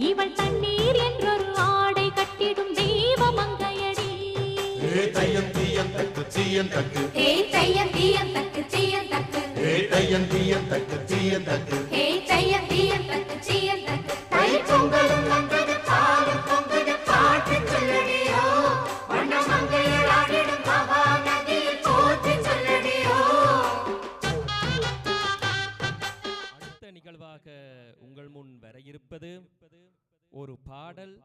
இவள் தண்ணீர் என்றொரு ஆடை கட்டிடும் தெய்வ மங்கையடி. தையம் தீயம் தக்கு தீயம் தக்கு தையம் தீயம் தக்கு தீயம் தக்கு தையம் தீயம் தக்கு தீயம் தக்கு தையம் தீயம் தக்கு தீயம் தக்கு. தை பொங்கலும் வந்தது பாலும் பொங்குது பாட்டு சொல்லடியோ, வண்ண மங்கையர் ஆடிடும் மகா நதியில் போற்றி சொல்லடியோ. அடுத்த நிகழ்வாக உங்கள் முன் வர இருப்பது ஒரு பாடல்.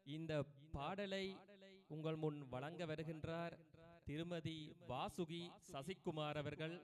இந்த பாடலை உங்கள் முன் வழங்க வருகின்றார் திருமதி வாசுகி சசிகுமார் அவர்கள்.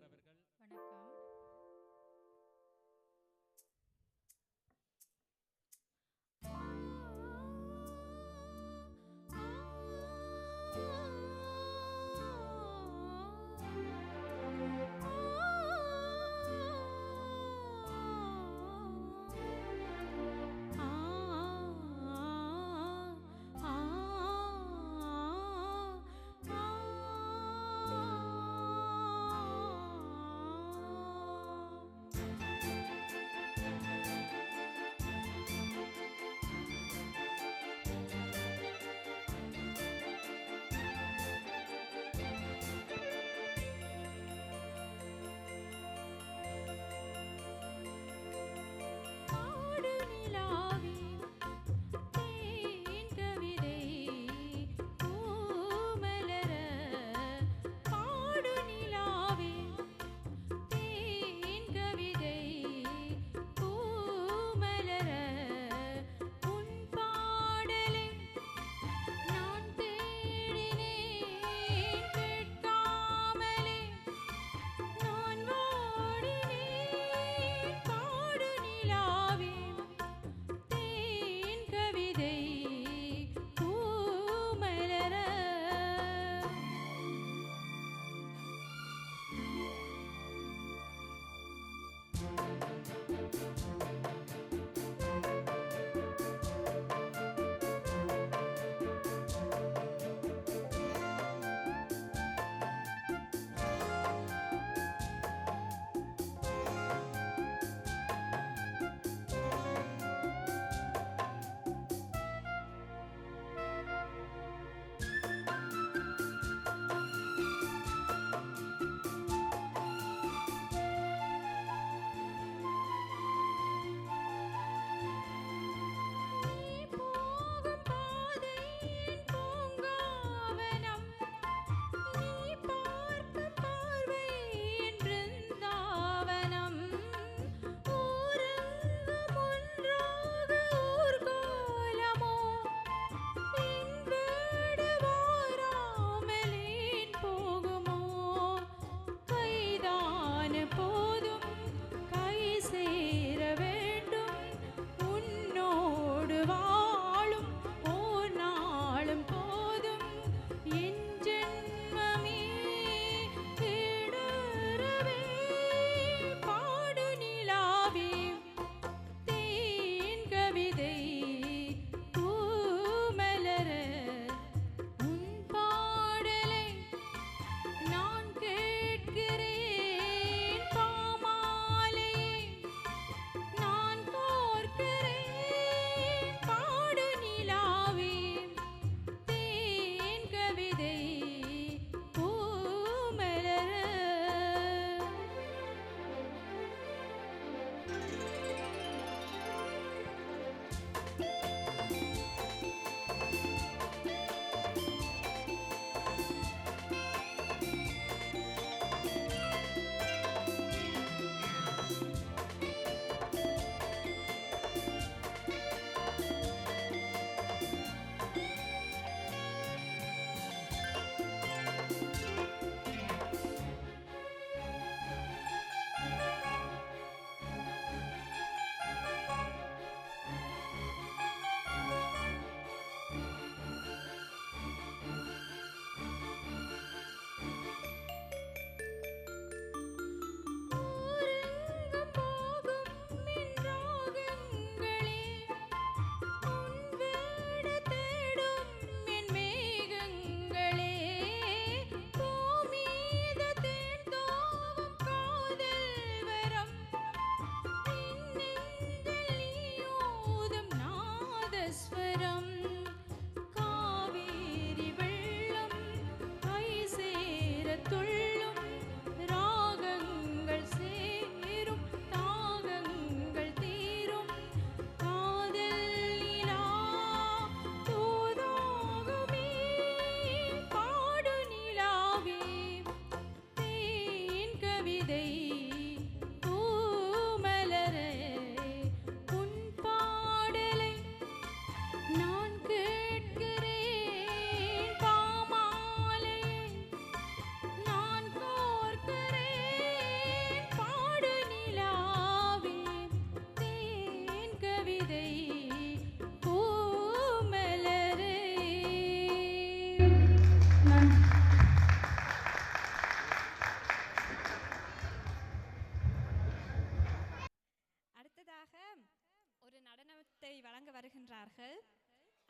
பட்டத்தை வழங்க வருகின்றார்கள்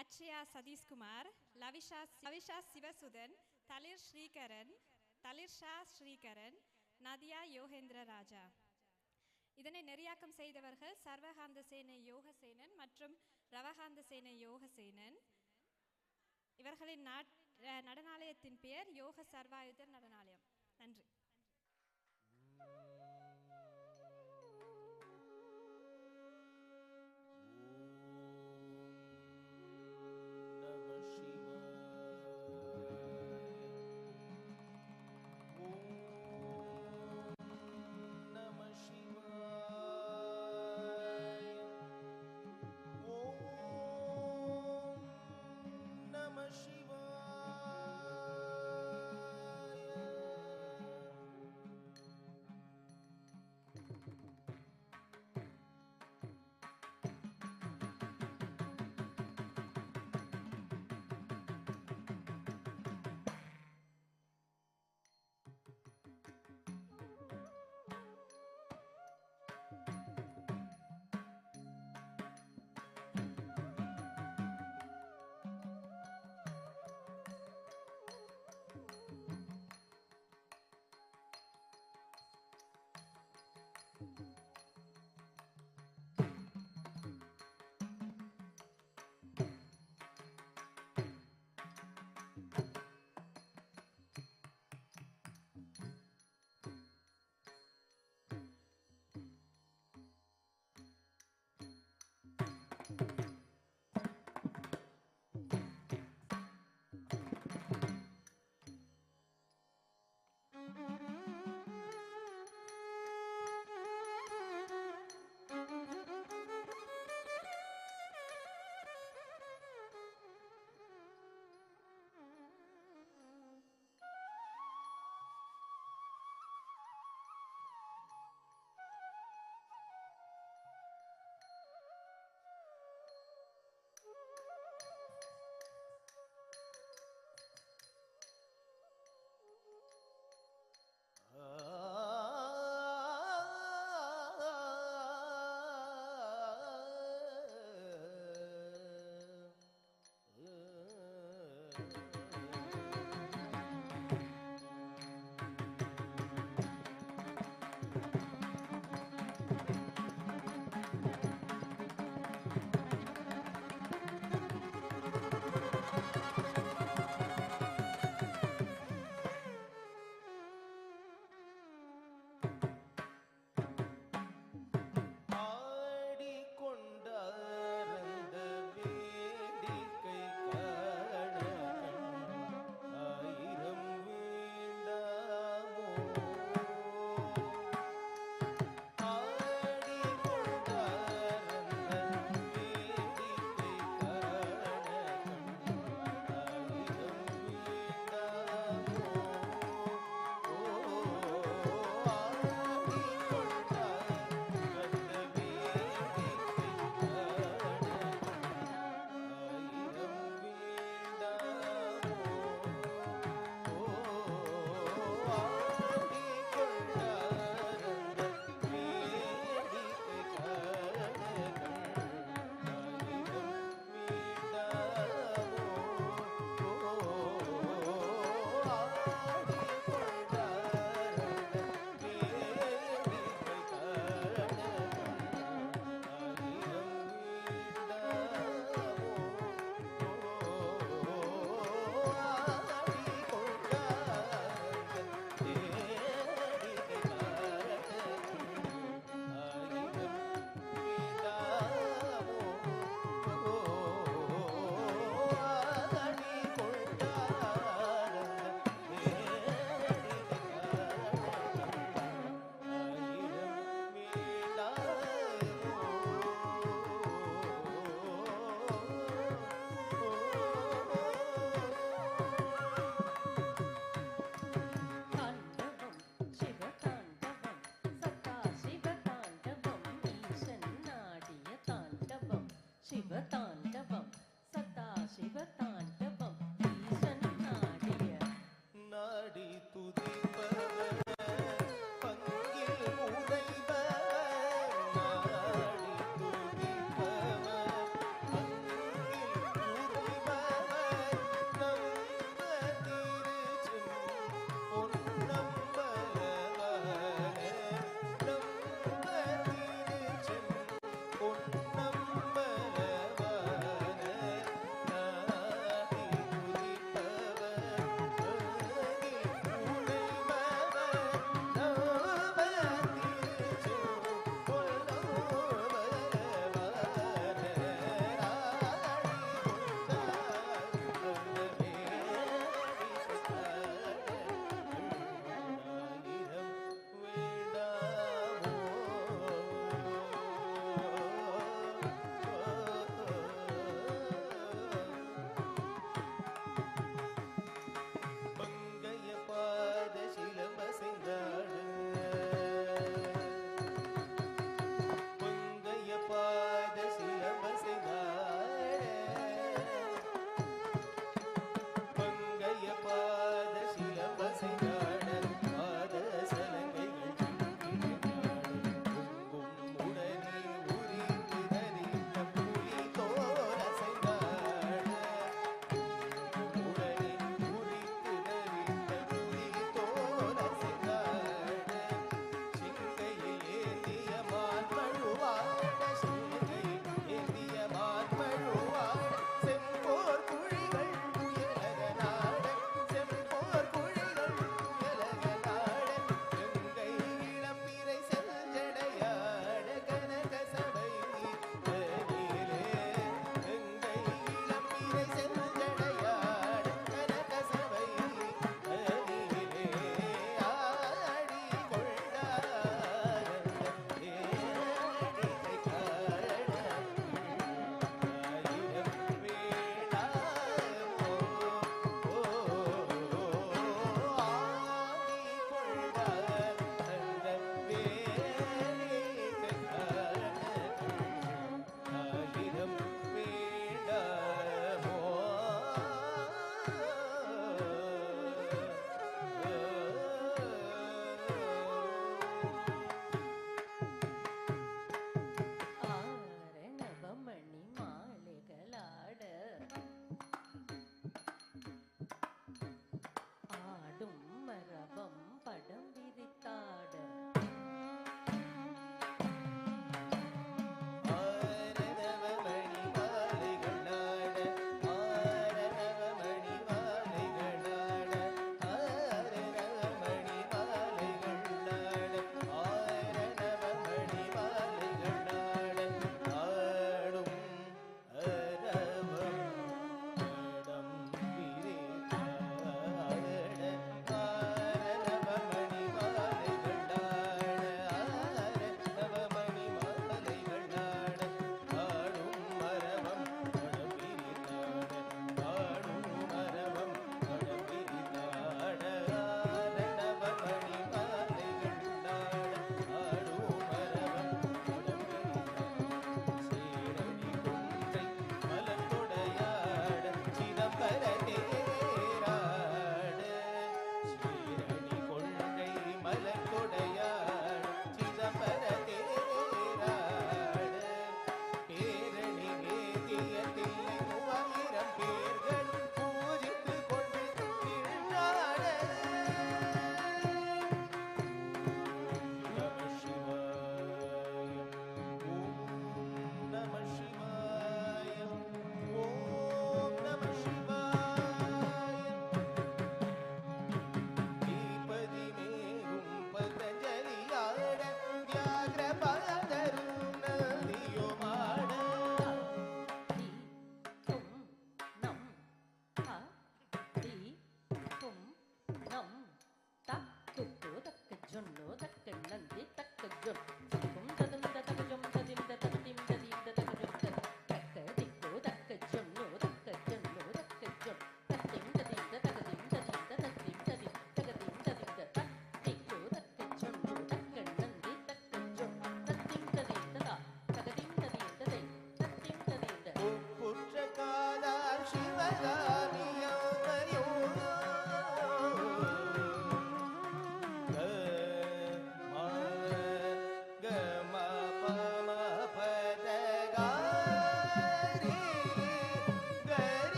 அட்சயா சதீஷ்குமார், லவிஷா சிவசுதன், தலிர் ஸ்ரீகரன், தலிர்ஷா ஸ்ரீகரன், நதியா யோகேந்திர ராஜா. இதனை நெறியாக்கம் செய்தவர்கள் சர்வகாந்த சேனை யோகசேனன் மற்றும் ரவகாந்த சேனை யோகசேனன். இவர்களின் நடனாலயத்தின் பெயர் யோக சர்வாயுதர் நடனாலயம். நன்றி. ஆடிக்கொண்டார்ந்த வேடிக்கை காண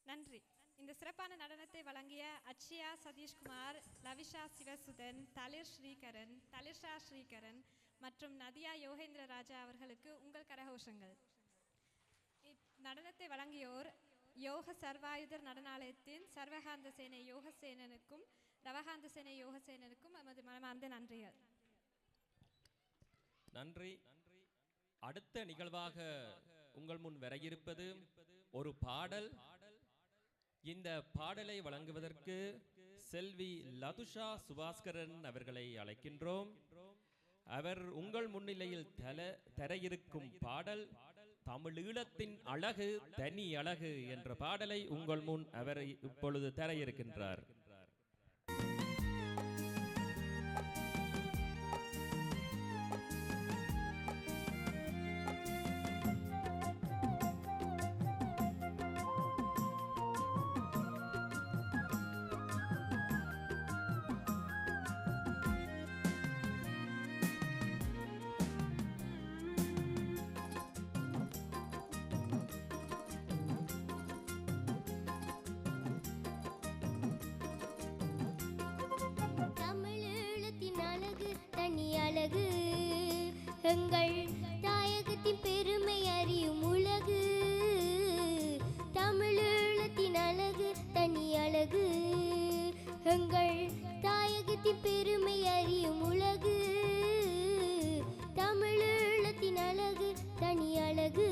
நன்றி. இந்த சிறப்பான நடனத்தை வழங்கிய அட்சயா சதீஷ்குமார், லவிஷா சிவசுதன், தலிர் ஸ்ரீகரன், தலிர்ஷா ஸ்ரீகரன் மற்றும் நதியா யோகேந்திர ராஜா அவர்களுக்கு உங்கள் கரகோஷங்கள். நடனத்தை வழங்கியோர் யோக சர்வாயுதர் நடனாலயத்தின் சர்வகாந்த சேனை யோகசேனனுக்கும் ரவகாந்த சேனை யோகசேனனுக்கும் எமது மனமார்ந்த நன்றிகள். நன்றி. அடுத்த நிகழ்வாக உங்கள் முன் வர இருப்பது ஒரு பாடல். இந்த பாடலை வழங்குவதற்கு செல்வி லதுஷா சுபாஸ்கரன் அவர்களை அழைக்கின்றோம். அவர் உங்கள் முன்னிலையில் தர இருக்கும் பாடல் தமிழீழத்தின் அழகு தனி அழகு என்ற பாடலை உங்கள் முன் அவர் இப்பொழுது தர இருக்கின்றார். அழகு எங்கள் தாயகத்தின் பெருமை அறியும் உலகு. தமிழீழத்தின் அழகு தனி அழகு எங்கள் தாயகத்தின் பெருமை அறியும் உலகு. தமிழீழத்தின் அழகு தனி அழகு.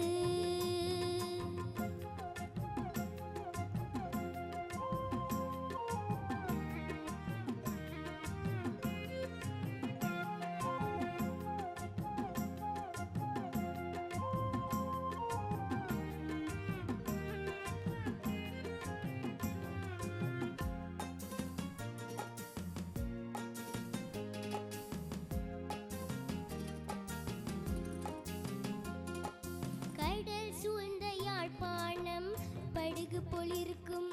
படகு போலிருக்கும்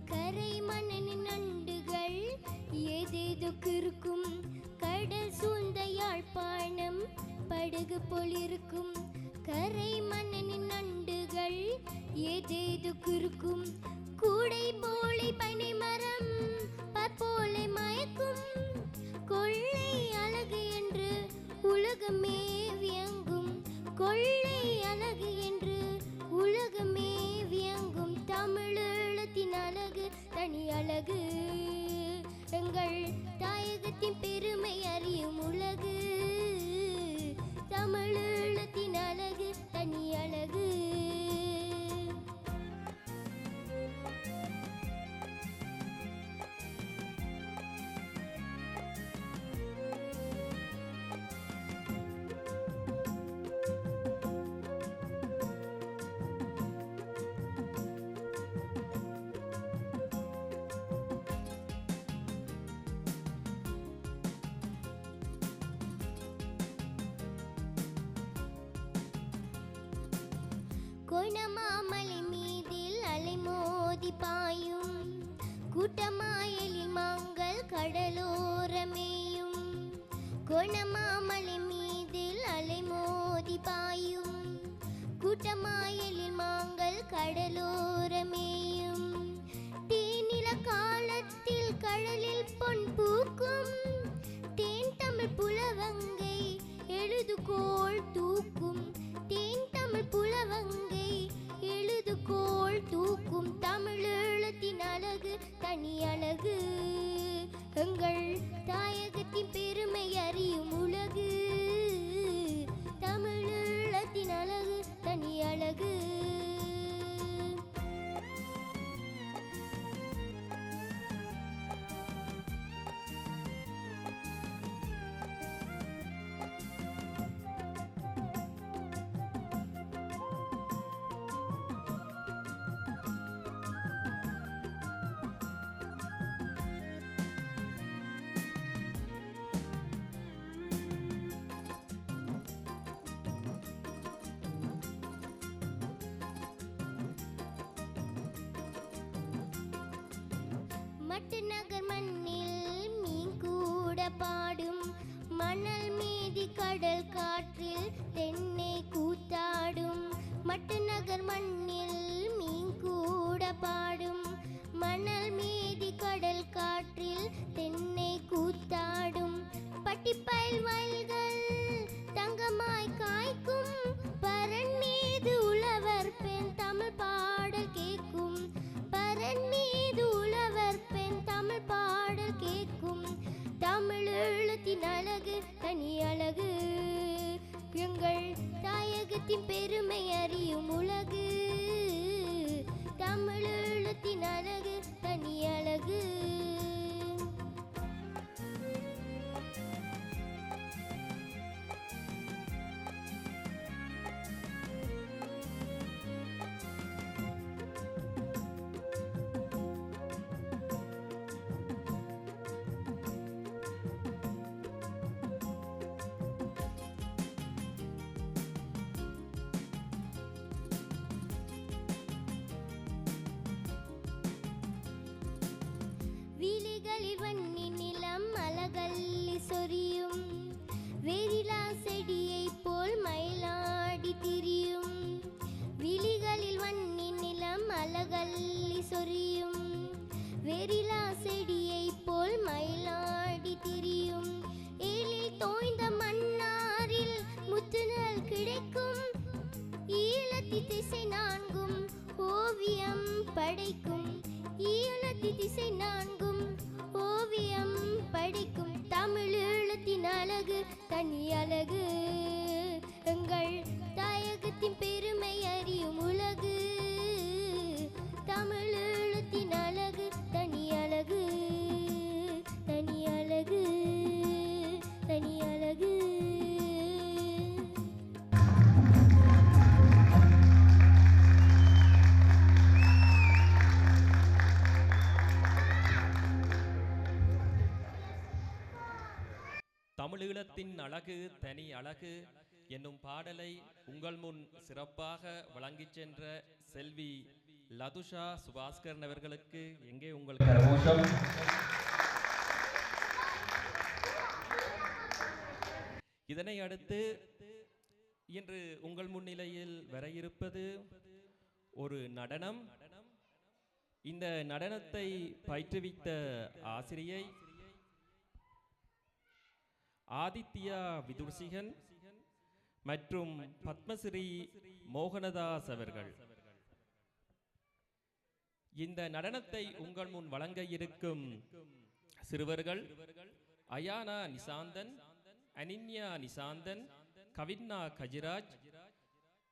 கரை மணனின் நண்டுகள் ஏதேதோக்கு இருக்கும். கடல் சூழ்ந்த யாழ்ப்பாணம் படகு போலிருக்கும் கரை மணனின் நண்டுகள் ஏதேதோக்கு இருக்கும். கூடை போலை பனை மரம் பற்போலை மயக்கும். கொள்ளை அழகு என்று உலகமே வியங்கும். கொள்ளை அழகு என்று உலகமே வியங்கும். தமிழீழத்தின் அழகு தனி அழகு எங்கள் தாயகத்தின் பெருமை அறியும் உலகு. தமிழீழத்தின் அழகு தனி அழகு. கொணமாமலை மீதில் அலைமோதி பாயும் கூட்டமாயலில் மாங்கள் கடலோரமேயும். கொணமாமலை மீதில் அலைமோதி பாயும் கூட்டமாயலில் மாங்கள் கடலோரமேயும். தேனில காலத்தில் கடலில் பொன் பூக்கும். தேன் தமிழ் புலவங்கை எழுதுகோள் தூக்கும். தேன் தமிழ் புலவங்கை எழுதுகோள் தூக்கும். தமிழீழத்தின் அழகு தனி அழகு மட்டு நகர் மண்ணில் மீன் கூட பாடும் மணல் மீதி கடல் காற்றில் தென்னை கூத்தாடும் மட்டு நகர் மண்ணில் மீன் கூட பாடும் மணல் மீதி கடல் காற்றில் தென்னை கூத்தாடும் பட்டிப்பயல் வயல்கள் தங்கமாய் காய்க்கும் பரன் மீது உழவர் பெண் தமிழ் பாடல் கேட்கும் பரன் மீது உழவர் பெண் தமிழ் பாடல் கேட்கும் தமிழ் எழுத்தின் அழகு தனி அழகு எங்கள் தாயகத்தின் பெருமை அறியும் உலகு தமிழ் எழுத்தின் அழகு தனி அழகு விழிகளில் வன்னி நிலம் அலகல்லி சொரியும் வேரிலா செடியை போல் மயிலாடி திரியும் விழிகளில் வன்னி நிலம் அலகல்லி சொரியும் வேரிலா செடியை போல் மயிலாடி திரியும் ஏழில் தோய்ந்த மன்னாரில் முத்துநல் கிடைக்கும் ஈழத்தி திசை நான்கும் ஓவியம் படைக்கும் ஈழத்தி திசை நான்கும் ஓவியம் படைக்கும் தமிழ் எழுத்தின் அழகு தனி அழகு எங்கள் தாயகத்தின் பெருமை அறியும் உலகு தமிழ் எழுத்தின் அழகு தனி அழகு தனி அழகு தனி அழகு தமிழீழத்தின் அழகு தனி அழகு என்னும் பாடலை உங்கள் முன் சிறப்பாக வழங்கிச் சென்ற செல்வி லதுஷா சுபாஸ்கரன் அவர்களுக்கு எங்கே உங்கள் கரகோஷம். இதனை அடுத்து இன்று உங்கள் முன்னிலையில் வர இருப்பது ஒரு நடனம். இந்த நடனத்தை பயிற்றுவித்த ஆசிரியை ஆதித்யா விதுர்சிகன் மற்றும் பத்மஸ்ரீ மோகனதாஸ் அவர்கள். இந்த நடனத்தை உங்கள் முன் வழங்க இருக்கும் சிறுவர்கள் அயானா நிசாந்தன், அனின்யா நிசாந்தன், கவின்னா கஜிராஜ்,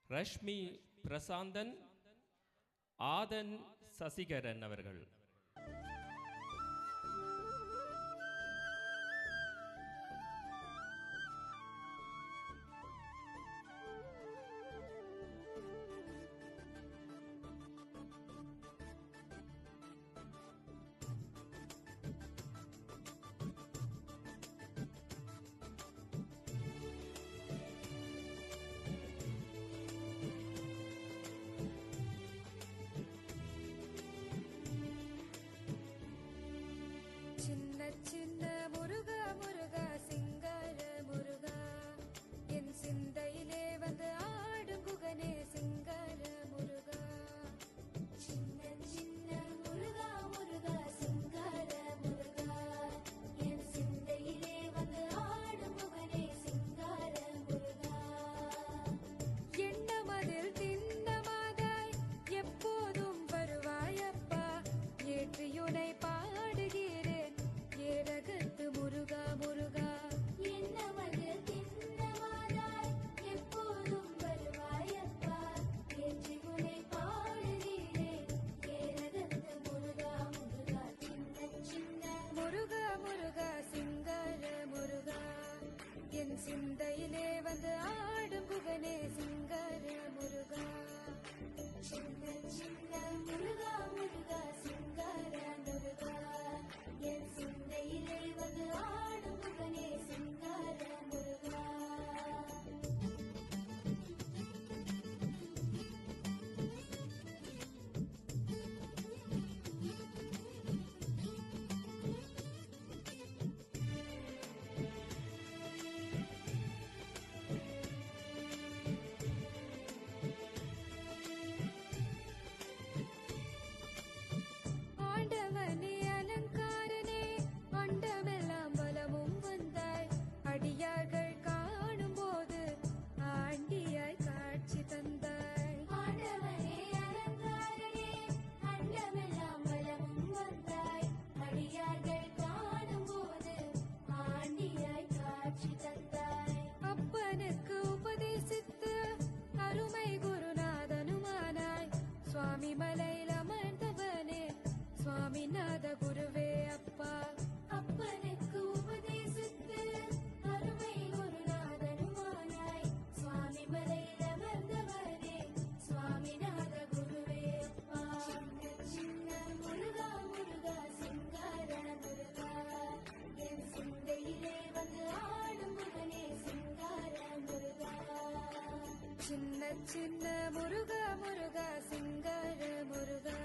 ரஷ்மி பிரசாந்தன், ஆதன் சசிகரன் அவர்கள். சின்ன சின்ன முருகா முருகா சிங்கார முருகா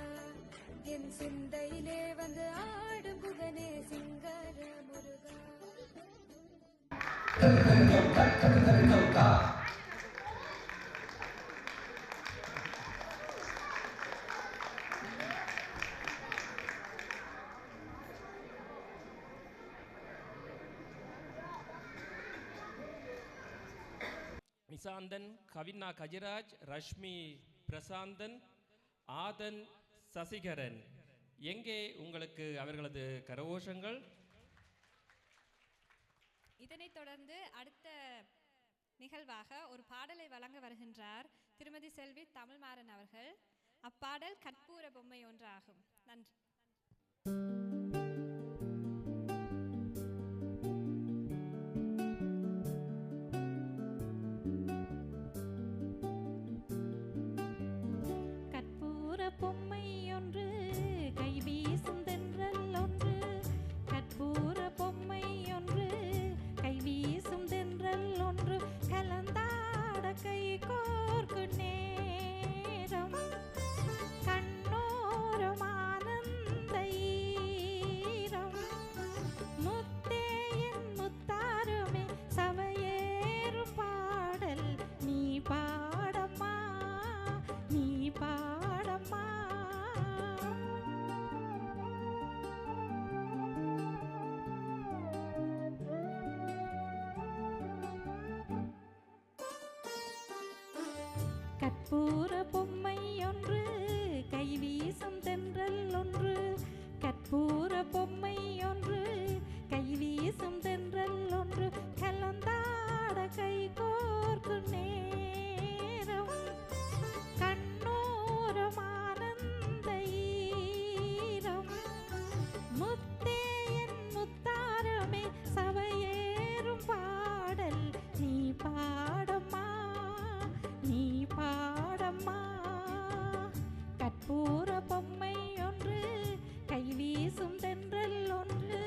என் சிந்தையிலே வந்து ஆடும் புகனே சிங்கார முருகா. நிசாந்தன், கவினா கஜராஜ், ரஷ்மி பிரசாந்தன், ஆதன் சசிகரன். எங்கே உங்களுக்கு அவர்களது கரகோஷங்கள்? இதனைத் தொடர்ந்து அடுத்த நிகழ்வாக ஒரு பாடலை வழங்க வருகின்றார் திருமதி செல்வி தமிழ்மாறன் அவர்கள். அப்பாடல் கற்பூர பொம்மை ஒன்றாகும். நன்றி. பொம்மை ஒன்று கை வீசும் தென்றல் ஒன்று, கற்பூர பொம்மை ஒன்று கை வீசும் தென்றல் ஒன்று, கலந்தாட கை கோர்க்கு நேரம், கண்ணோரம் ஆனந்த ஈரம், முத்தே என் முத்தாருமே சவையேறும் பாடல் நீ பாடம்மா நீ பாடம்மா. கற்பூர பொம்மை ஒன்று கை வீசும் தென்றல் ஒன்று, கற்பூர பொம்மை ஒன்று கை வீசும் தென்றல் ஒன்று, கலந்தாட கை கோர்க்கு நேரம், கண்ணோரம் ஆனந்த ஈரம், முத்தே என் முத்தாரமே சவையேறும் பாடல் நீ பாடம்மா நீ பாடம்மா. கற்பூர பொம்மை ஒன்று கை வீசும் தென்றல் ஒன்று.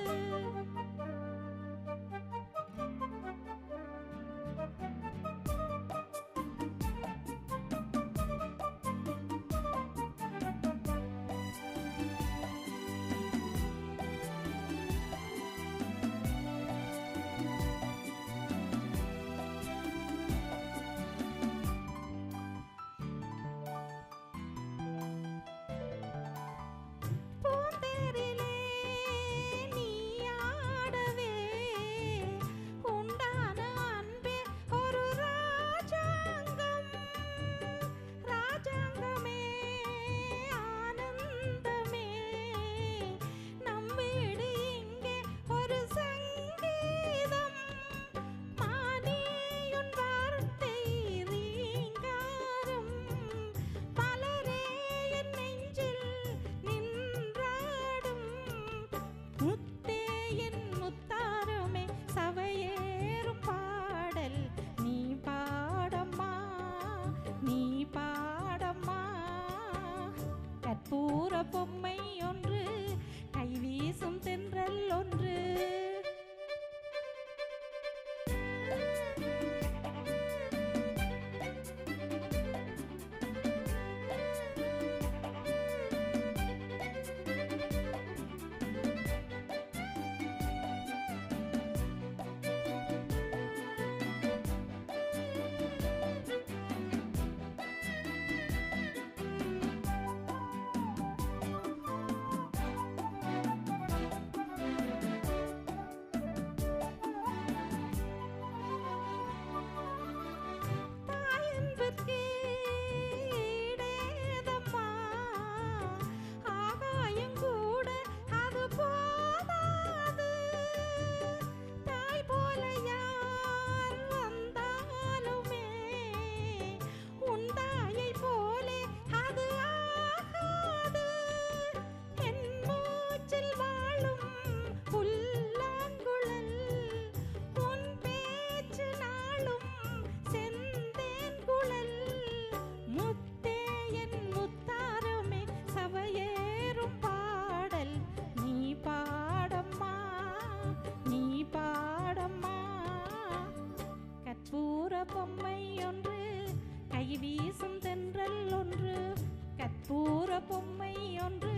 பொம்மை ஒன்று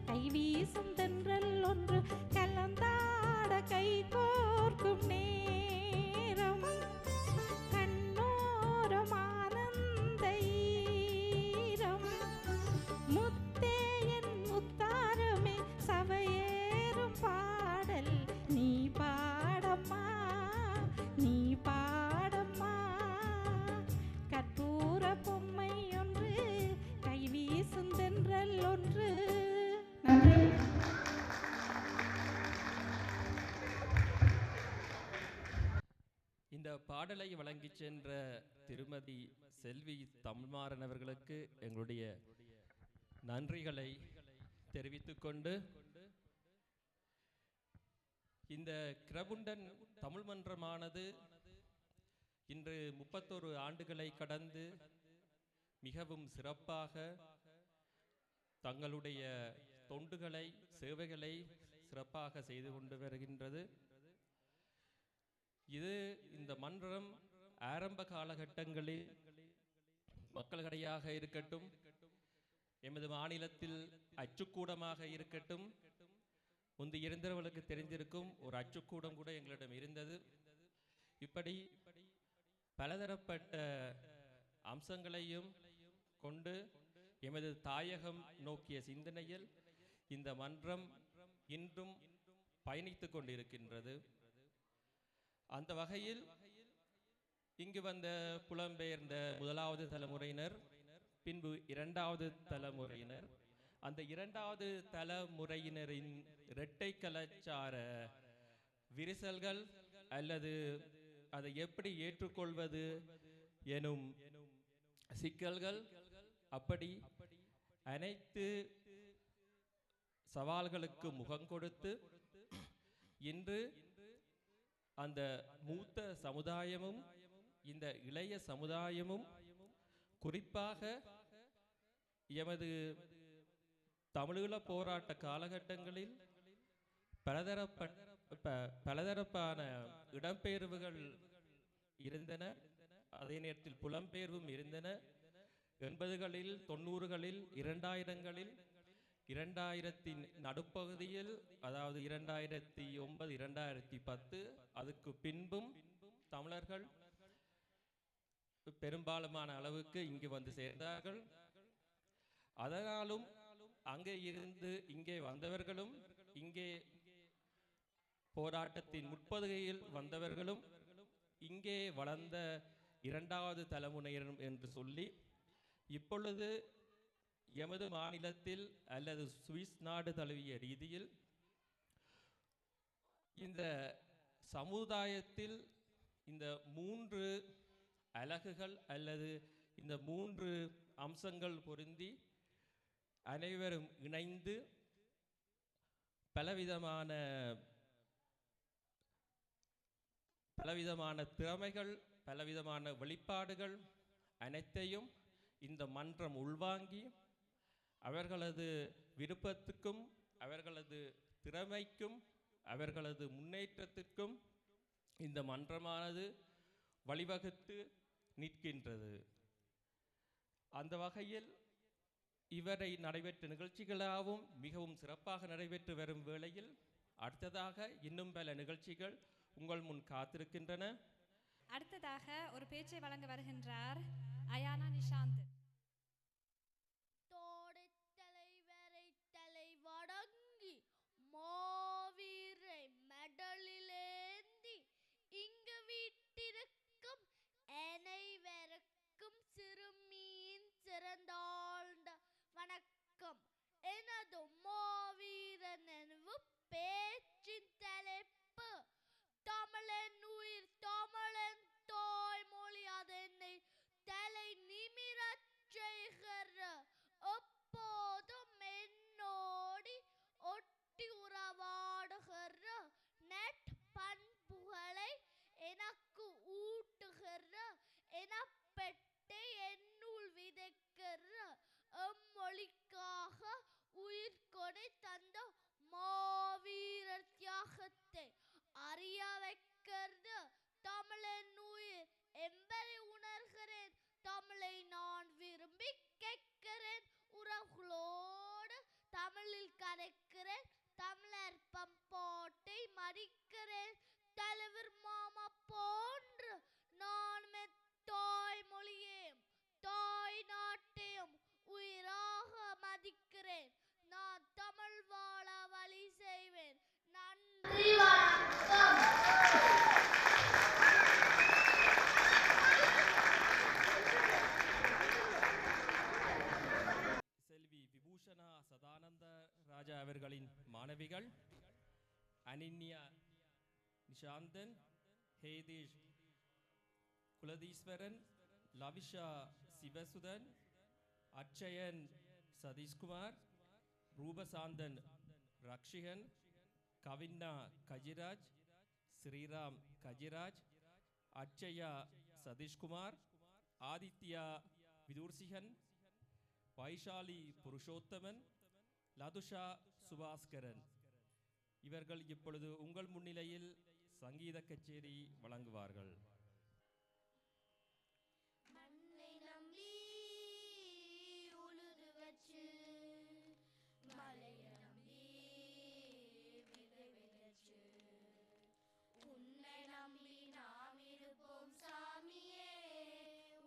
கைவீசும் தென்றல் ஒன்று கலந்தாட கை கோர்க்கும் நேரம் கண்ணோரம் ஆனந்த ஈரம் முத்தே என் முத்தாரமே சவையேறும் பாடல் நீ பாடம்மா நீ பாடம்மா கற்பூர பொம்மை ஒன்று கைவீசும் தென்றல் ஒன்று. நன்றி. இந்த பாடலை வழங்கிச் சென்ற திருமதி செல்வி தமிழ்மாறன் அவர்களுக்கு எங்களுடைய நன்றிகளை தெரிவித்துக்கொண்டு இந்த கிரபுண்டன் தமிழ் மன்றமானது இன்று 31 ஆண்டுகளை கடந்து மிகவும் சிறப்பாக தங்களுடைய தொண்டுகளை சேவைகளை சிறப்பாக செய்து கொண்டு வருகின்றது. இது இந்த மன்றம் ஆரம்ப காலகட்டங்களில் மக்கள் கடையாக இருக்கட்டும், எமது மாநிலத்தில் அச்சுக்கூடமாக இருக்கட்டும், முந்தி இருந்தவர்களுக்கு தெரிந்திருக்கும் ஒரு அச்சுக்கூடம் கூட எங்களிடம் இருந்தது. இப்படி பலதரப்பட்ட அம்சங்களையும் கொண்டு எமது தாயகம் நோக்கிய சிந்தனையில் இந்த மன்றம் இன்றும் பயணித்துக் கொண்டிருக்கின்றது. அந்த வகையில் இங்கு வந்த புலம்பெயர்ந்த முதலாவது தலைமுறையினர், பின்பு இரண்டாவது தலைமுறையினர், அந்த இரண்டாவது தலைமுறையினரின் இரட்டை கலாச்சார விரிசல்கள் அல்லது அதை எப்படி ஏற்றுக்கொள்வது எனும் சிக்கல்கள், அப்படி அனைத்து சவால்களுக்கு முகம் கொடுத்து இன்று அந்த மூத்த சமுதாயமும் இந்த இளைய சமுதாயமும் குறிப்பாக எமது தமிழீழ போராட்ட காலகட்டங்களில் பலதரப்பான இடம்பெயர்வுகள் இருந்தன. அதே நேரத்தில் புலம்பெயர்வும் இருந்தன. 80களில் 90களில் 2000களில் 2000 நடுப்பகுதியில், அதாவது 2009 2010 அதுக்கு பின்பும் தமிழர்கள் பெரும்பாலான அளவுக்கு இங்கு வந்து சேர்ந்தார்கள். அதனாலும் அங்கே இருந்து இங்கே வந்தவர்களும், இங்கே போராட்டத்தின் முற்பதுகையில் வந்தவர்களும், இங்கே வளர்ந்த இரண்டாவது தலைமுறையினர் என்று சொல்லி இப்பொழுது எமது மாநிலத்தில் அல்லது சுவிஸ் நாடு தழுவிய ரீதியில் இந்த சமுதாயத்தில் இந்த 3 அலகுகள் அல்லது இந்த 3 அம்சங்கள் பொருந்தி அனைவரும் இணைந்து பலவிதமான திறமைகள், பலவிதமான வெளிப்பாடுகள் அனைத்தையும் இந்த மன்றம் உள்வாங்கி அவர்களது விருப்பத்துக்கும் அவர்களது திறமைக்கும் அவர்களது முன்னேற்றத்திற்கும் இந்த மன்றமானது வழிவகுத்து நிற்கின்றது. அந்த வகையில் இவரை நடைபெற்ற நிகழ்ச்சிகளாகவும் மிகவும் சிறப்பாக நடைபெற்று வரும் வேளையில் அடுத்ததாக இன்னும் பல நிகழ்ச்சிகள் உங்கள் முன் காத்திருக்கின்றன. அடுத்ததாக ஒரு பேச்சை வழங்க வருகின்றார் அயானா நிஷாந்த். தலை வடங்கி மாவீரை மெடலிலேந்தி இங்கு வீட்டிருக்கும் அனைவருக்கும் சிறுமியின் சிறந்தாழ்ந்த வணக்கம். எனது மாவீரன் நினைவு பேச்சின் தலைப்பு தமிழன் உயிர், தமிழன் தாய்மொழி, அதென்னை தலை நிமிரத் ராஜா அவர்களின் மாணவிகள் அனின்யா நிஷாந்தன், ஹேதேஷ் குலதீஸ்வரன், லவிஷா சிவசுதன், அட்சயன் சதீஷ்குமார், ரூபசாந்தன் ரக்ஷிகன், கவின்னா கஜிராஜ், ஸ்ரீராம் கஜிராஜ், அட்சயா சதீஷ்குமார், ஆதித்யா விதூர்சிகன், வைஷாலி புருஷோத்தமன், லதுஷா சுபாஸ்கரன். இவர்கள் இப்பொழுது உங்கள் முன்னிலையில் சங்கீத கச்சேரி வழங்குவார்கள். மண்ணை நம்பி உழுது வச்சு மலைய நம்பி விதை விதைச்சு உன்னை நம்பி நாம் இருப்போம் சாமியே.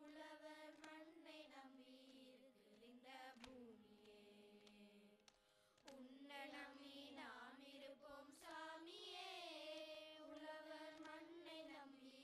உழவர் மண்ணை நம்பி இருக்குது இந்த பூமியே. உன்னை நம்பி நாம் இருப்போம் சாமியே. உழவர் மண்ணை நம்பி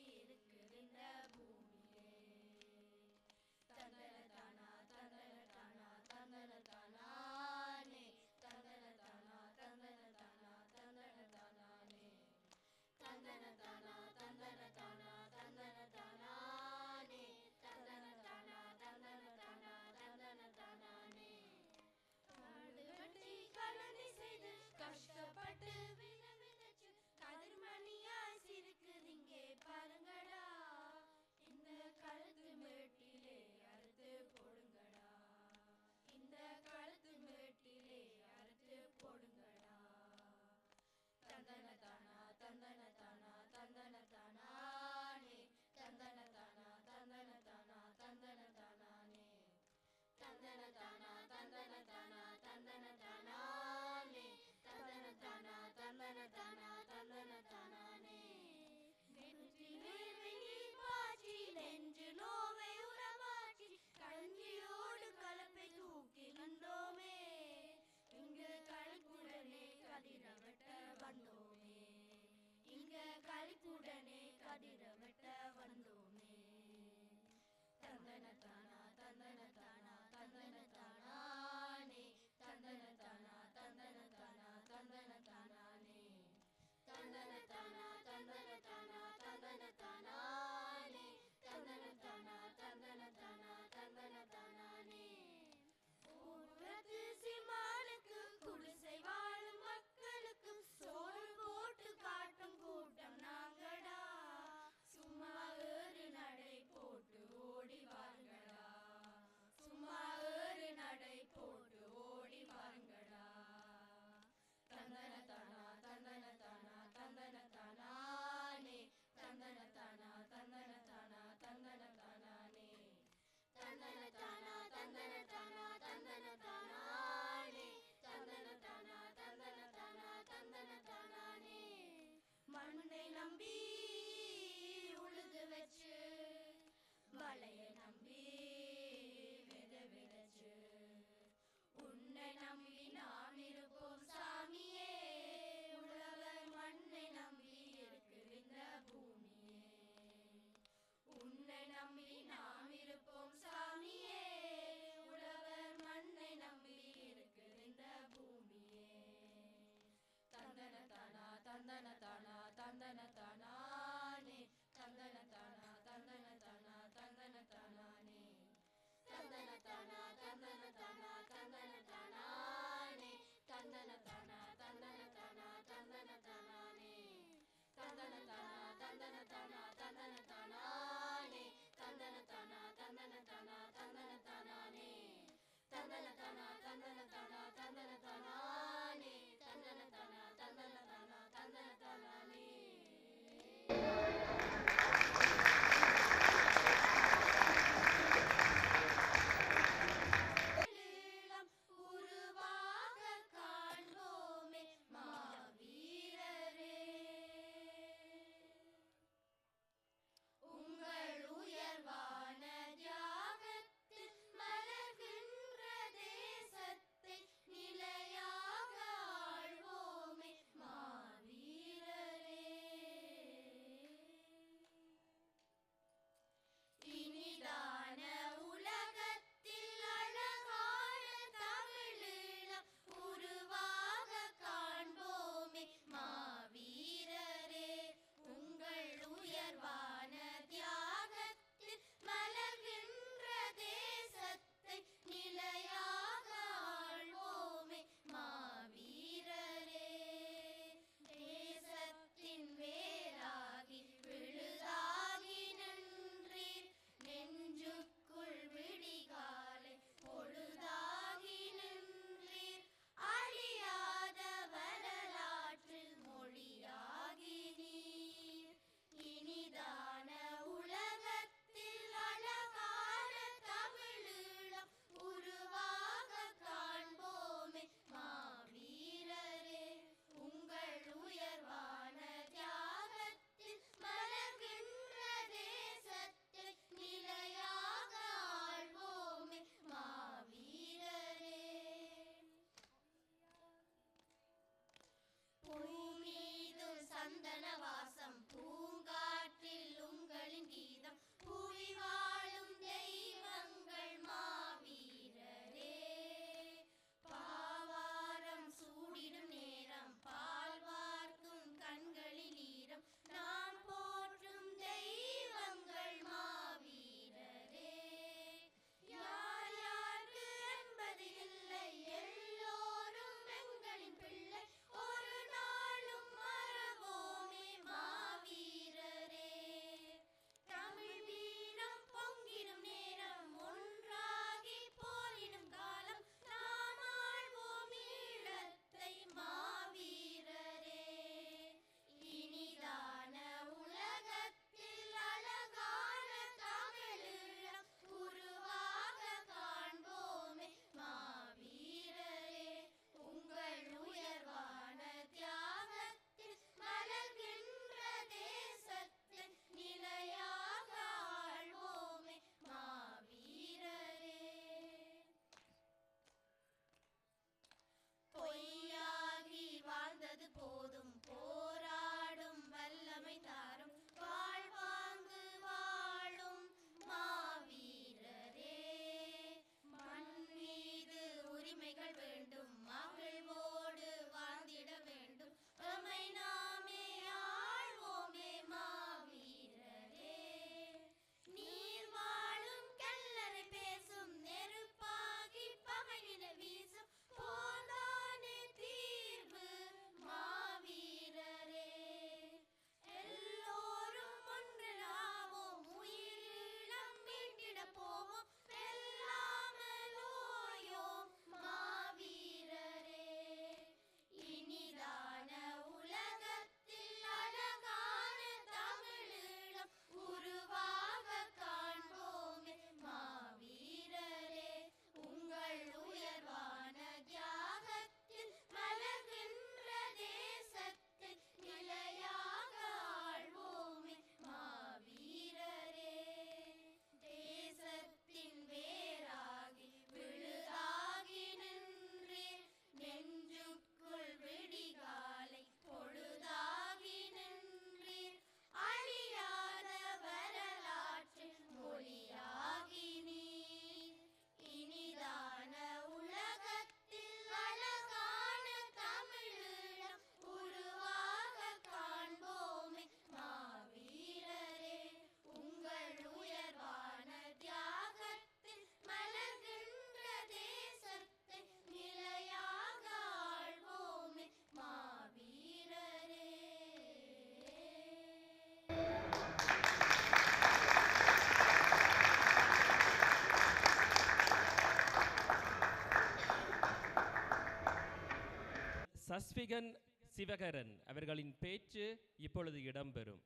சஸ்விகன் சிவகரன் அவர்களின் பேச்சு இப்பொழுது இடம்பெறும்.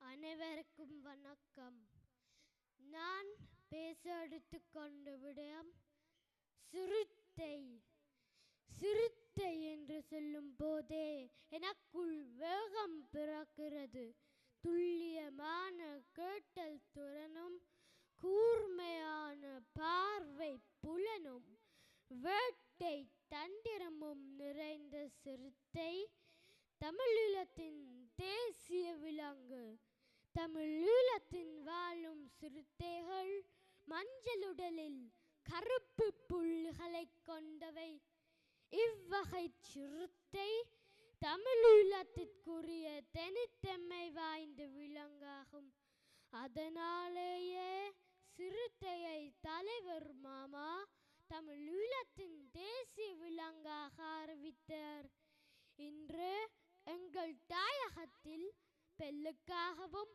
அனைவருக்கும் வணக்கம். நான் பேச எடுத்துக்கொண்ட விடயம் சிறுத்தை. சிறுத்தை என்று சொல்லும் போதே எனக்குள் வேகம் பிறக்கிறது. துல்லியமான கேட்டல் திறனும் கூர்மையான பார்வை புலனும் வேட்டை தந்திரமும் நிறைந்த சிறுத்தை தமிழீழத்தின் தேசிய விலங்கு. தமிழீழத்தின் வாழும் சிறுத்தைகள் மஞ்சளுடலில் கருப்பு புள்ளிகளை கொண்டவை. இவ்வகை சிறுத்தை தமிழீழத்திற்குரிய தனித்தன்மை வாய்ந்த விலங்காகும். அதனாலேயே சிறுத்தையை தலைவர் மாமா தமிழீழத்தின் தேசிய விலங்காக அறிவித்தார். இன்று எங்கள் தாயகத்தில் பெல்லுக்காகவும்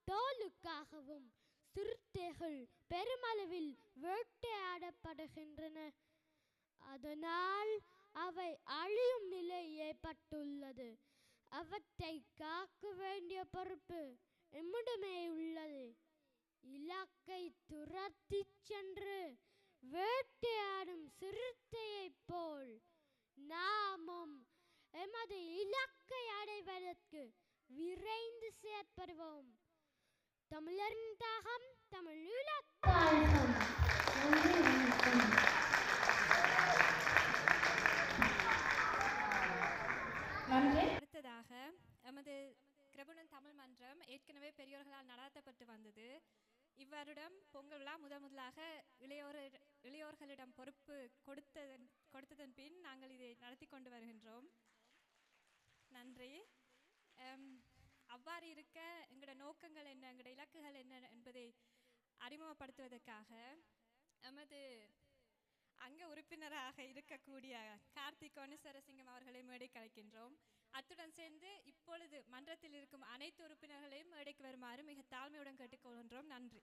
தோலுக்காகவும் சிறுத்தைகள் பெருமளவில் வேட்டையாடப்படுகின்றன. அதனால் அவை அழியும் நிலை ஏற்பட்டுள்ளது. அவற்றை காக்க வேண்டிய பொறுப்பு எம்மிடமே உள்ளது. இலக்கை துரத்தி சென்று வேட்டையாடும் சிறுத்தையைப் போல் நாமும் எமது இலக்கை அடைவதற்கு விரைந்து செயற்படுவோம். தமிழரின் தாகம் தமிழீழத் தாயகம். அடுத்ததாக எமது கிரபுணன் தமிழ் மன்றம் ஏற்கனவே பெரியோர்களால் நடத்தப்பட்டு வந்தது. இவ்வருடம் பொங்கல் விழா முதலாக இளையோர்களிடம் பொறுப்பு கொடுத்ததன் பின் நாங்கள் இதை நடத்தி கொண்டு வருகின்றோம். நன்றி. அவ்வாறு இருக்க எங்களோட நோக்கங்கள் என்ன, எங்களோட இலக்குகள் என்ன என்பதை அறிமுகப்படுத்துவதற்காக எமது அங்க உறுப்பினராக இருக்கக்கூடிய கார்த்திக் ஒனுசரசிங்கம் அவர்களை மேடைக்கு அழைக்கின்றோம். அத்துடன் சேர்ந்து இப்பொழுது மன்றத்தில் இருக்கும் அனைத்து உறுப்பினர்களையும் மேடைக்கு வருமாறு மிக தாழ்மையுடன் கேட்டுக்கொள்கின்றோம். நன்றி.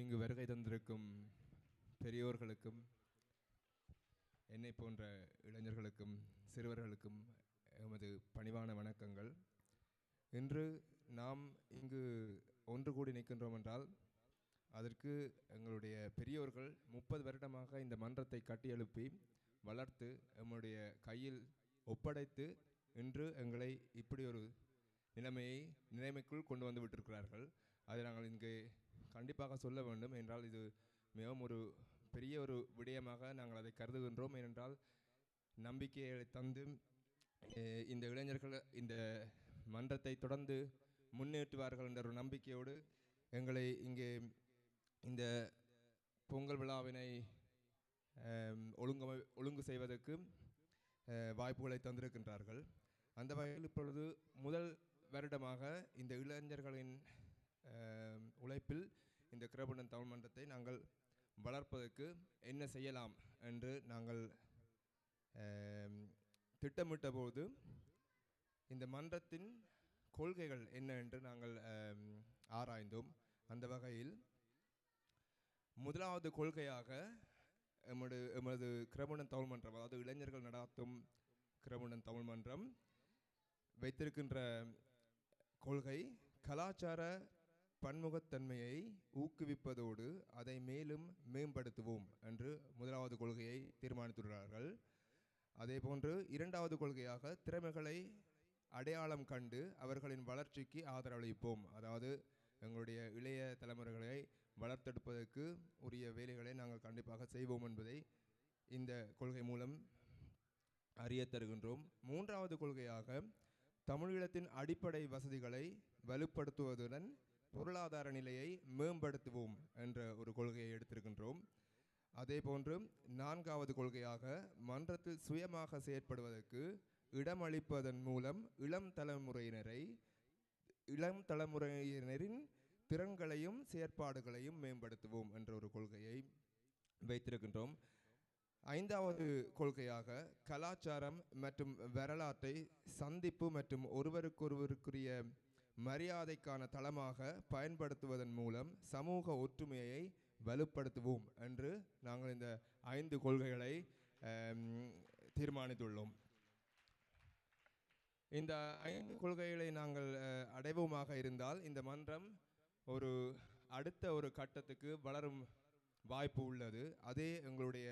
இங்கு வருகை தந்திருக்கும் பெரியோர்களுக்கும் என்னை போன்ற இளைஞர்களுக்கும் சிறுவர்களுக்கும் எமது பணிவான வணக்கங்கள். இன்று நாம் இங்கு ஒன்று கூடி நிற்கின்றோம் என்றால் அதற்கு எங்களுடைய பெரியோர்கள் 30 வருடமாக இந்த மன்றத்தை கட்டியெழுப்பி வளர்த்து எம்முடைய கையில் ஒப்படைத்து இன்று எங்களை இப்படி ஒரு நிலைமைக்குள் கொண்டு வந்து விட்டிருக்கிறார்கள். அதை நாங்கள் இங்கு கண்டிப்பாக சொல்ல வேண்டும். என்றால் இது மிகவும் ஒரு பெரிய ஒரு விடயமாக நாங்கள் அதை கருதுகின்றோம். ஏனென்றால் நம்பிக்கையை தந்து இந்த இளைஞர்கள் இந்த மன்றத்தை தொடர்ந்து முன்னேற்றுவார்கள் என்ற ஒரு நம்பிக்கையோடு எங்களை இங்கே இந்த பொங்கல் விழாவினை ஒழுங்கு செய்வதற்கு வாய்ப்புகளை தந்திருக்கின்றார்கள். அந்த வகையில் இப்பொழுது முதல் வருடமாக இந்த இளைஞர்களின் உழைப்பில் இந்த கிரபுணன் தமிழ் மன்றத்தை நாங்கள் வளர்ப்பதற்கு என்ன செய்யலாம் என்று நாங்கள் திட்டமிட்ட போது இந்த மன்றத்தின் கொள்கைகள் என்ன என்று நாங்கள் ஆராய்ந்தோம். அந்த வகையில் முதலாவது கொள்கையாக எமது கிரபுணன் தமிழ் மன்றம், அதாவது இளைஞர்கள் நடாத்தும் கிரபுணன் தமிழ் மன்றம் வைத்திருக்கின்ற கொள்கை கலாச்சார பன்முகத்தன்மையை ஊக்குவிப்பதோடு அதை மேலும் மேம்படுத்துவோம் என்று முதலாவது கொள்கையை தீர்மானித்துள்ளார்கள். அதே போன்று இரண்டாவது கொள்கையாக திறமைகளை அடையாளம் கண்டு அவர்களின் வளர்ச்சிக்கு ஆதரவளிப்போம். அதாவது எங்களுடைய இளைய தலைமுறைகளை வளர்த்தெடுப்பதற்கு உரிய வேலைகளை நாங்கள் கண்டிப்பாக செய்வோம் என்பதை இந்த கொள்கை மூலம் அறிய தருகின்றோம். மூன்றாவது கொள்கையாக தமிழீழத்தின் அடிப்படை வசதிகளை வலுப்படுத்துவதுடன் பொருளாதார நிலையை மேம்படுத்துவோம் என்ற ஒரு கொள்கையை எடுத்திருக்கின்றோம். அதே போன்று நான்காவது கொள்கையாக மன்றத்தில் சுயமாக செயற்படுவதற்கு இடமளிப்பதன் மூலம் இளம் தலைமுறையினரின் திறன்களையும் செயற்பாடுகளையும் மேம்படுத்துவோம் என்ற ஒரு கொள்கையை வைத்திருக்கின்றோம். ஐந்தாவது கொள்கையாக கலாச்சாரம் மற்றும் வரலாற்றை சந்திப்பு மற்றும் ஒருவருக்கொருவருக்குரிய மரியாதைக்கான தளமாக பயன்படுத்துவதன் மூலம் சமூக ஒற்றுமையை வலுப்படுத்துவோம் என்று நாங்கள் இந்த 5 கொள்கைகளை தீர்மானித்துள்ளோம். இந்த 5 கொள்கைகளை நாங்கள் அடைவோமாக இருந்தால் இந்த மன்றம் ஒரு அடுத்த ஒரு கட்டத்துக்கு வளரும் வாய்ப்பு உள்ளது. அதே எங்களுடைய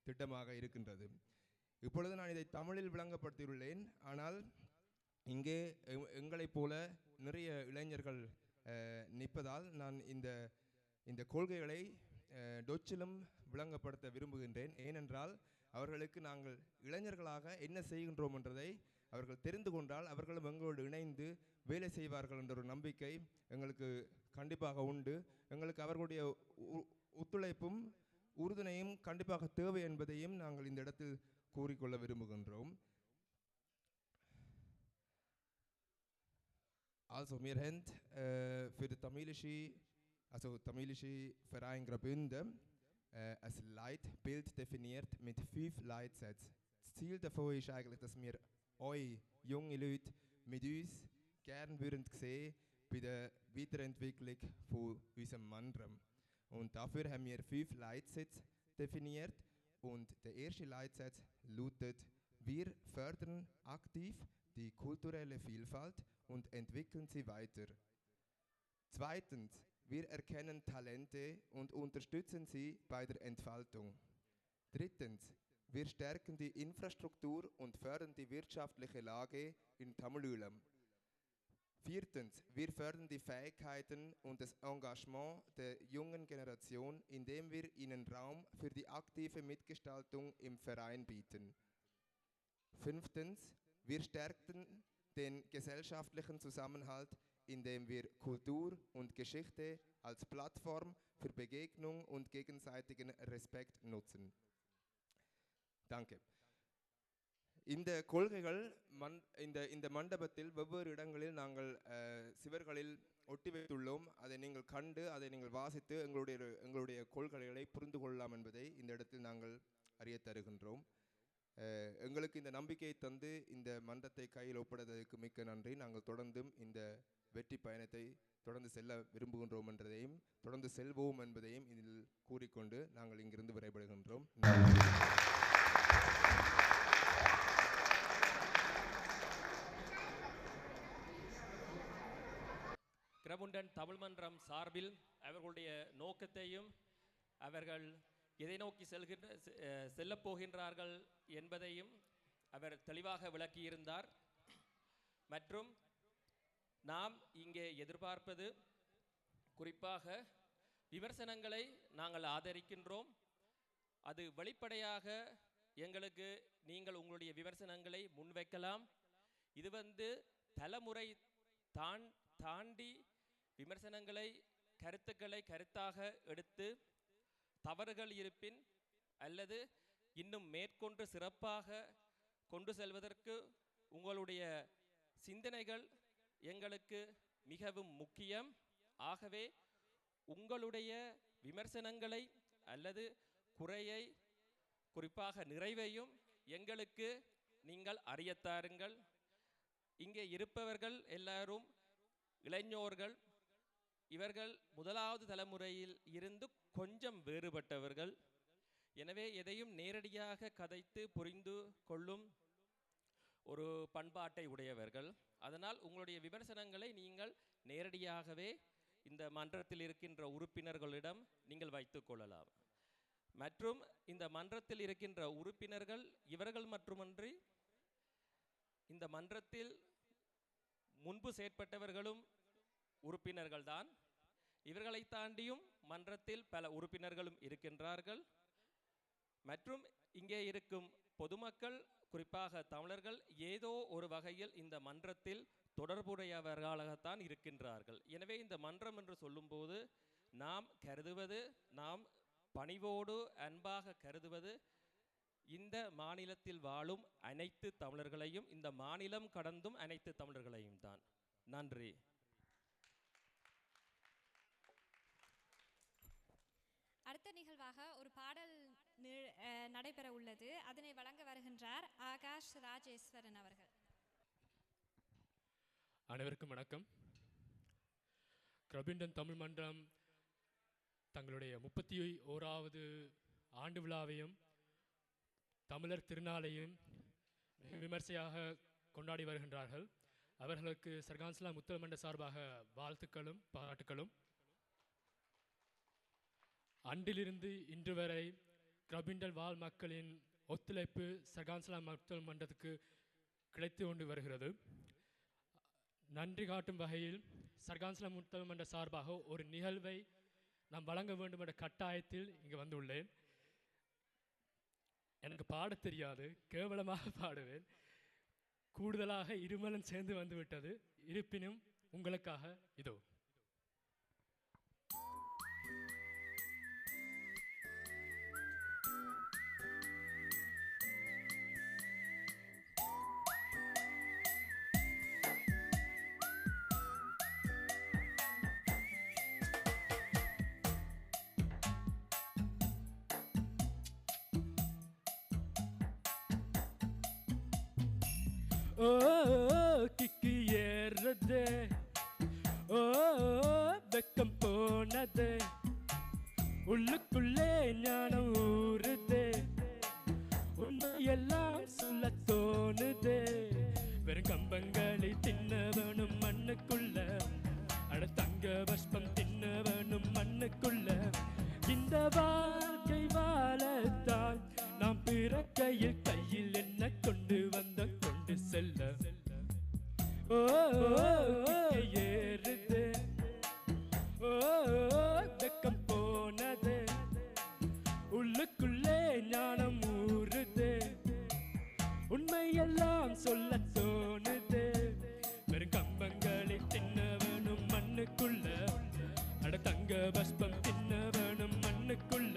திட்டமாக இருக்கின்றது. இப்பொழுது நான் இதை தமிழில் விளங்கப்படுத்தியுள்ளேன். ஆனால் இங்கே எங்களைப் போல நிறைய இளைஞர்கள் நிற்பதால் நான் இந்த கொள்கைகளை டொச்சிலும் விளங்கப்படுத்த விரும்புகின்றேன். ஏனென்றால் அவர்களுக்கு நாங்கள் இளைஞர்களாக என்ன செய்கின்றோம் என்றதை அவர்கள் தெரிந்து கொண்டால் அவர்களும் எங்களோடு இணைந்து வேலை செய்வார்கள் என்ற ஒரு நம்பிக்கை எங்களுக்கு கண்டிப்பாக உண்டு. எங்களுக்கு அவர்களுடைய ஒத்துழைப்பும் உறுதுணையும் கண்டிப்பாக தேவை என்பதையும் நாங்கள் இந்த இடத்தில் கூறிக்கொள்ள விரும்புகின்றோம். Also wir haben für den tamilische Verein Graubünden ein Leitbild definiert mit 5 Leitsätzen. Das Ziel davon ist eigentlich, dass wir euch, junge Leute, mit uns gern würden sehen bei der Weiterentwicklung von unserem Mannram. Und dafür haben wir 5 Leitsätze definiert. Und der erste Leitsatz lautet: Wir fördern aktiv die kulturelle Vielfalt und entwickeln sie weiter. Zweitens, wir erkennen Talente und unterstützen sie bei der Entfaltung. Drittens, wir stärken die Infrastruktur und fördern die wirtschaftliche Lage in Tamululam. Viertens, wir fördern die Fähigkeiten und das Engagement der jungen Generation, indem wir ihnen Raum für die aktive Mitgestaltung im Verein bieten. Fünftens, wir stärken den gesellschaftlichen Zusammenhalt, indem wir Kultur und Geschichte als Plattform für Begegnung und gegenseitigen Respekt nutzen. Danke. இந்த கொள்கைகள் இந்த மண்டபத்தில் வெவ்வேறு இடங்களில் நாங்கள் சிவர்களில் ஒட்டி வைத்துள்ளோம். அதை நீங்கள் கண்டு அதை நீங்கள் வாசித்து எங்களுடைய கொள்கைகளை புரிந்து கொள்ளலாம் என்பதை இந்த இடத்தில் நாங்கள் அறிய தருகின்றோம். எங்களுக்கு இந்த நம்பிக்கையை தந்து இந்த மன்றத்தை கையில் ஒப்படைத்ததற்கு மிக்க நன்றி. நாங்கள் தொடர்ந்தும் இந்த வெற்றி பயணத்தை தொடர்ந்து செல்ல விரும்புகின்றோம் என்றதையும் தொடர்ந்து செல்வோம் என்பதையும் இதில் கூறிக்கொண்டு நாங்கள் இங்கிருந்து விடைபெறுகின்றோம். கிரபுண்டன் தமிழ் மன்றம் சார்பில் அவர்களுடைய நோக்கத்தையும் அவர்கள் எதை நோக்கி செல்லப் போகின்றார்கள் என்பதையும் அவர் தெளிவாக விளக்கியிருந்தார். மற்றும் நாம் இங்கே எதிர்பார்ப்பது குறிப்பாக விமர்சனங்களை நாங்கள் ஆதரிக்கின்றோம். அது வெளிப்படையாக எங்களுக்கு நீங்கள் உங்களுடைய விமர்சனங்களை முன்வைக்கலாம். இது தலைமுறை தாண்டி விமர்சனங்களை கருத்துக்களை கருத்தாக எடுத்து தவறுகள் இருப்பின் அல்லது இன்னும் மேற்கொண்டு சிறப்பாக கொண்டு செல்வதற்கு உங்களுடைய சிந்தனைகள் எங்களுக்கு மிகவும் முக்கியம். ஆகவே உங்களுடைய விமர்சனங்களை அல்லது குறையை குறிப்பாக நிறைவையும் எங்களுக்கு நீங்கள் அறியத்தாருங்கள். இங்கே இருப்பவர்கள் எல்லாரும் இளைஞர்கள். இவர்கள் முதலாவது தலைமுறையில் இருந்து கொஞ்சம் வேறுபட்டவர்கள். எனவே எதையும் நேரடியாக கதைத்து புரிந்து கொள்ளும் ஒரு பண்பாட்டை உடையவர்கள். அதனால் உங்களுடைய விமர்சனங்களை நீங்கள் நேரடியாகவே இந்த மன்றத்தில் இருக்கின்ற உறுப்பினர்களிடம் நீங்கள் வைத்துக் கொள்ளலாம். மற்றும் இந்த மன்றத்தில் இருக்கின்ற உறுப்பினர்கள் இவர்கள் மட்டுமன்றி இந்த மன்றத்தில் முன்பு செயற்பட்டவர்களும் உறுப்பினர்கள்தான். இவர்களை தாண்டியும் மன்றத்தில் பல உறுப்பினர்களும் இருக்கின்றார்கள். மற்றும் இங்கே இருக்கும் பொதுமக்கள் குறிப்பாக தமிழர்கள் ஏதோ ஒரு வகையில் இந்த மன்றத்தில் தொடர்புடையவர்களாகத்தான் இருக்கின்றார்கள். எனவே இந்த மன்றம் என்று சொல்லும்போது நாம் பணிவோடு அன்பாக கருதுவது இந்த மாநிலத்தில் வாழும் அனைத்து தமிழர்களையும், இந்த மாநிலம் கடந்தும் அனைத்து தமிழர்களையும் தான். நன்றி. அடுத்த நிகழ்வாக ஒரு பாடல் நடைபெற உள்ளது. அதனை வழங்க வருகின்றார் ஆகாஷ் ராஜேஸ்வரன் அவர்கள். அனைவருக்கும் வணக்கம். கிரபுண்டன் தமிழ் மன்றம் தங்களுடைய 31வது ஆண்டு விழாவையும் தமிழர் திருநாளையும் விமர்சையாக கொண்டாடி வருகின்றார்கள். அவர்களுக்கு சர்கான்ஸ்லா முத்தல் மன்ற சார்பாக வாழ்த்துக்களும் பாராட்டுக்களும். அன்றிலிருந்து இன்று வரை கிரபிண்டல் வாழ் மக்களின் ஒத்துழைப்பு சர்கான்ஸ்லா முத்தல் மன்றத்துக்கு கிடைத்து கொண்டு வருகிறது. நன்றி காட்டும் வகையில் சர்கான்ஸ்லா முத்தல் மன்ற சார்பாக ஒரு நிகழ்வை நான் வழங்க வேண்டும் என்ற கட்டாயத்தில் இங்கு வந்துள்ளேன். எனக்கு பாடத் தெரியாது, கேவலமாக பாடுவேன். கூடுதலாக இருமலும் சேர்ந்து வந்துவிட்டது. இருப்பினும் உங்களுக்காக இதோ. ஓ கிக்கு ஏறுதே, ஓ வெக்கம் போனதே, உள்ளுக்குள்ளே ஞானம் ஊறுதே, உண்மையெல்லாம் சொல்ல தோணுதே. வெறும் கம்பங்களை தின்னவனும் மண்ணுக்குள்ள, அட தங்க பஷ்பம் தின்னவனும் மண்ணுக்குள்ள. இந்த வாழ்க்கை வாழத்தான் நாம் பிறக்கையில் கையில் என்ன கொண்டு வந்த கொண்டு செல்ல. ஓ ஏறுதே, ஓ வெக்கம் போனதே, உள்ளுக்குள்ளே ஞானம் ஊறுதே, உண்மையெல்லாம் சொல்ல தோணுதே. வெறும் கம்பங்களை தின்னவனும் மண்ணுக்குள்ள, அட தங்க பஷ்பம் தின்னவனும் மண்ணுக்குள்ள.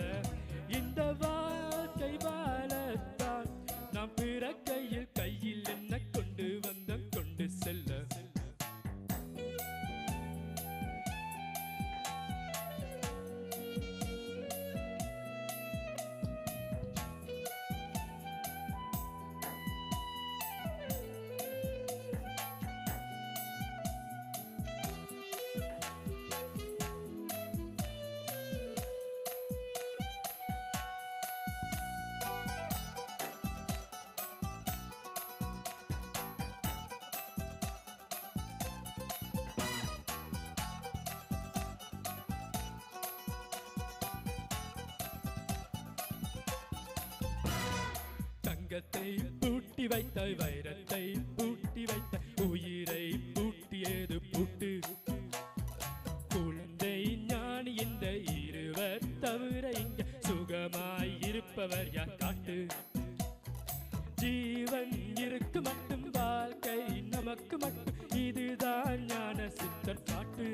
இந்த வாழ்க்கை வாழத்தான் நாம் பிறக்கையில் கையில் என்ன கொண்டு வந்த கொண்டு செல்ல. தங்கத்தை பூட்டி வைத்தாய், வைரத்தை பூட்டி வைத்தாய், உயிரை பூட்டியது பூட்டு. குழந்தை ஞானி இந்த இருவர் தவிர இங்க சுகமாய் இருப்பவர் யார் காட்டு. ஜீவன் இருக்கு மட்டும் வாழ்க்கை நமக்கு மட்டும், இதுதான் ஞான சித்தர் பாட்டு.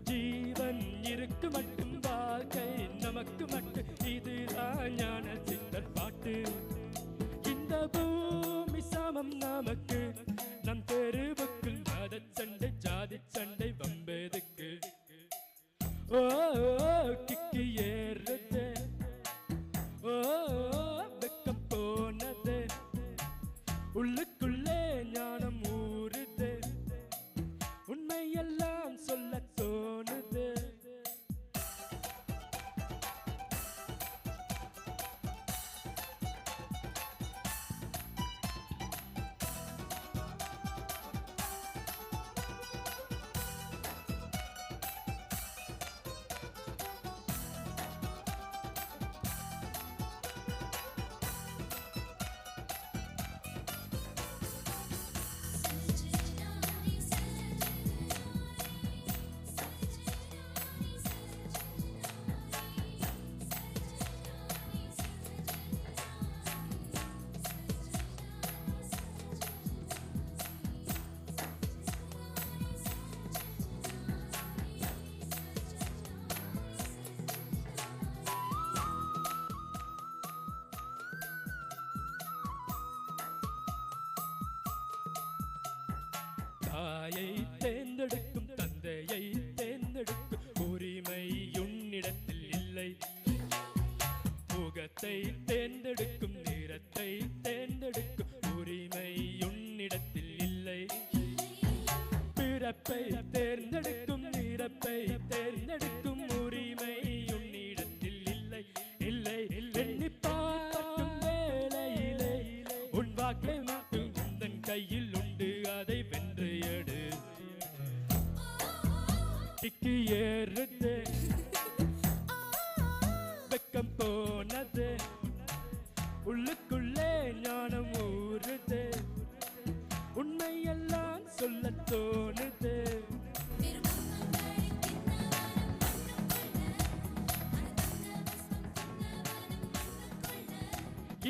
ஜீவன் இருக்கு மட்டும் வாழ்க்கை நமக்கு மட்டும், இதுதான் ஞான சித்தர் பாட்டு. இந்த பூமி சமம் நமக்கு, நம் தெருவுக்குள் மத சண்டை ஜாதி சண்டை வம்பெதுக்கு. ஓ கிக்கு ஏறுதே, ஓ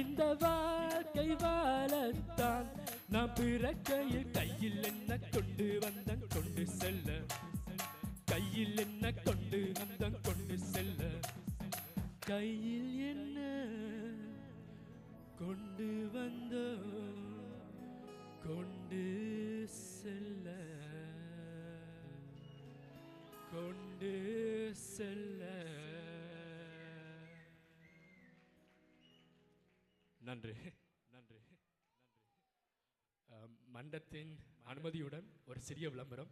இந்த வாழ்க்கை வாழத்தான் நான் பிறக்கையில் கையில் என்ன கொண்டு வந்தன் கொண்டு செல்ல, கையில் என்ன கொண்டு வந்தன் கொண்டு செல்ல, கையில் என்ன கொண்டு வந்தோ கொண்டு செல்ல, கொண்டு செல்ல. நன்றி நன்றி. மண்டத்தின் அனுமதியுடன் ஒரு சிறிய விளம்பரம்.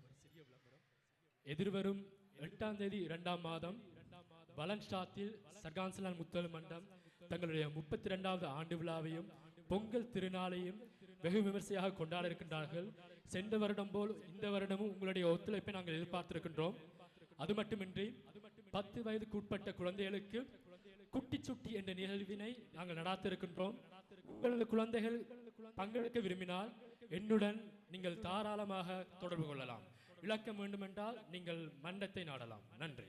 எதிர்வரும் 8ஆம் தேதி 2ஆம் மாதம் வலன்ஸ்டாத்தில் சர்கான்சலான் முத்தல் மண்டம் தங்களுடைய 32வது ஆண்டு விழாவையும் பொங்கல் திருநாளையும் வெகு விமர்சையாக கொண்டாட இருக்கின்றார்கள். சென்ற வருடம் போல் இந்த வருடமும் உங்களுடைய ஒத்துழைப்பை நாங்கள் எதிர்பார்த்திருக்கின்றோம். அது மட்டுமின்றி 10 வயதுக்கு உட்பட்ட குழந்தைகளுக்கு குட்டி சுட்டி என்ற நிகழ்வினை நாங்கள் நடாத்திருக்கின்றோம். உங்களது குழந்தைகள் பங்கெடுக்க விரும்பினால் என்னுடன் நீங்கள் தாராளமாக தொடர்பு கொள்ளலாம். விளக்கம் வேண்டுமென்றால் நீங்கள் மண்டத்தை நாடலாம். நன்றி.